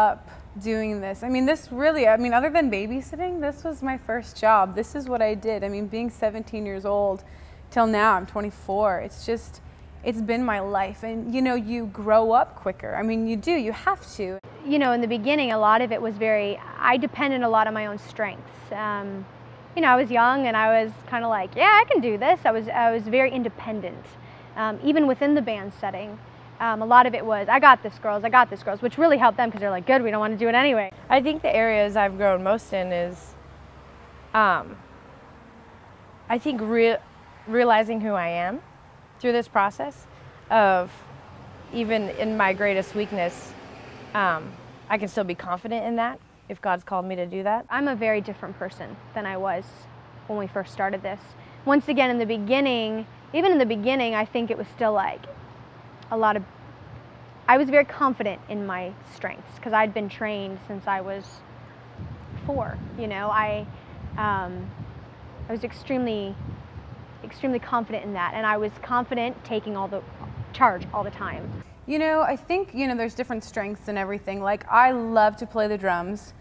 up doing this. I mean, this really, I mean, other than babysitting, this was my first job. This is what I did. I mean, being 17 years old till now, I'm 24. It's just, it's been my life. And you know, you grow up quicker. I mean, you do, you have to. You know, in the beginning, a lot of it was I depended a lot on my own strengths. You know, I was young and I was kind of like, yeah, I can do this. I was very independent, even within the band setting. A lot of it was, I got this, girls, which really helped them because they're like, good, we don't want to do it anyway. I think the areas I've grown most in is, I think realizing who I am through this process of, even in my greatest weakness, I can still be confident in that if God's called me to do that. I'm a very different person than I was when we first started this. Once again, in the beginning, even in the beginning, I think it was still like I was very confident in my strengths because I'd been trained since I was 4. You know, I was extremely confident in that, and I was confident taking all the charge all the time. You know, I think, you know, there's different strengths and everything. Like, I love to play the drums,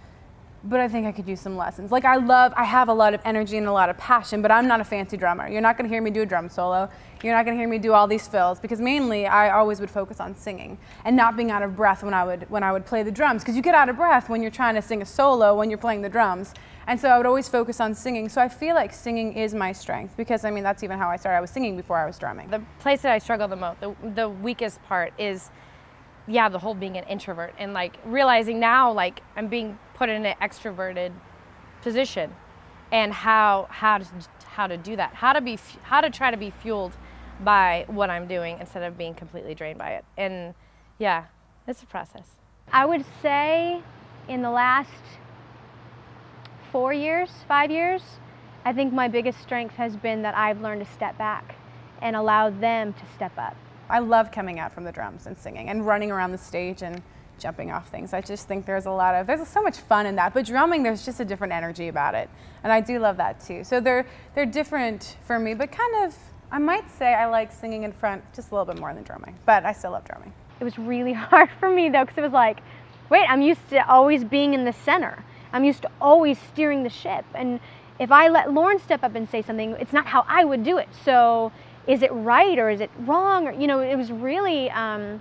but I think I could use some lessons. Like, I have a lot of energy and a lot of passion, but I'm not a fancy drummer. You're not gonna hear me do a drum solo. You're not gonna hear me do all these fills, because mainly I always would focus on singing and not being out of breath when I would play the drums, because you get out of breath when you're trying to sing a solo when you're playing the drums. And so I would always focus on singing. So I feel like singing is my strength, because I mean, that's even how I started. I was singing before I was drumming. The place that I struggle the most, the weakest part is, yeah, the whole being an introvert and like realizing now, like I'm being put in an extroverted position, and how to do that, how to try to be fueled by what I'm doing instead of being completely drained by it. And yeah, it's a process. I would say in the last 4 years, 5 years, I think my biggest strength has been that I've learned to step back and allow them to step up. I love coming out from the drums and singing and running around the stage and jumping off things. I just think there's so much fun in that. But drumming, there's just a different energy about it. And I do love that too. So they're different for me, but kind of, I might say I like singing in front just a little bit more than drumming, but I still love drumming. It was really hard for me though, because it was like, wait, I'm used to always being in the center. I'm used to always steering the ship. And if I let Lauren step up and say something, it's not how I would do it. So is it right or is it wrong? Or, you know, it was really, it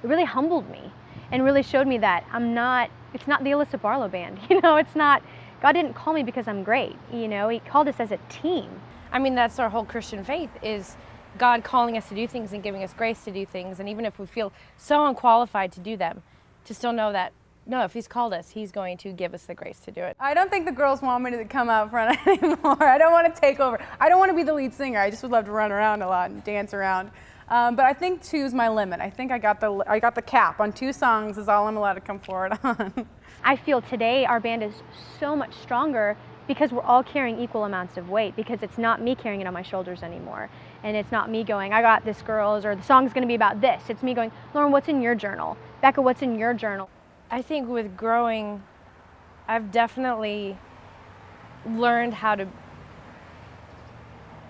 really humbled me and really showed me that it's not the Alyssa Barlow band. You know, it's not, God didn't call me because I'm great. You know, He called us as a team. I mean, that's our whole Christian faith, is God calling us to do things and giving us grace to do things. And even if we feel so unqualified to do them, to still know that, no, if He's called us, He's going to give us the grace to do it. I don't think the girls want me to come out front anymore. I don't want to take over. I don't want to be the lead singer. I just would love to run around a lot and dance around. But I think 2's my limit. I think I got the cap on 2 songs is all I'm allowed to come forward on. I feel today our band is so much stronger because we're all carrying equal amounts of weight, because it's not me carrying it on my shoulders anymore. And it's not me going, I got this, girls, or the song's going to be about this. It's me going, Lauren, what's in your journal? Becca, what's in your journal? I think with growing, I've definitely learned how to,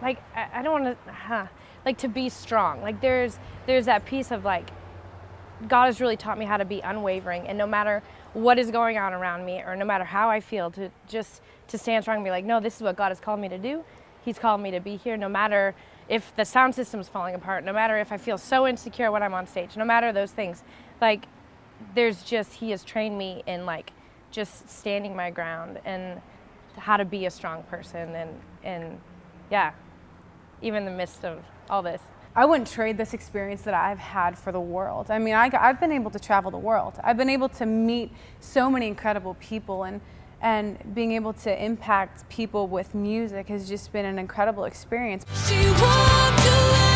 like, I don't want to, like, to be strong. Like, there's that piece of, like, God has really taught me how to be unwavering, and no matter what is going on around me, or no matter how I feel, to stand strong and be like, no, this is what God has called me to do. He's called me to be here, no matter if the sound system's falling apart, no matter if I feel so insecure when I'm on stage, no matter those things. Like, He has trained me in, like, just standing my ground and how to be a strong person, and yeah, even in the midst of all this. I wouldn't trade this experience that I've had for the world. I mean, I've been able to travel the world. I've been able to meet so many incredible people, and being able to impact people with music has just been an incredible experience. She walked away.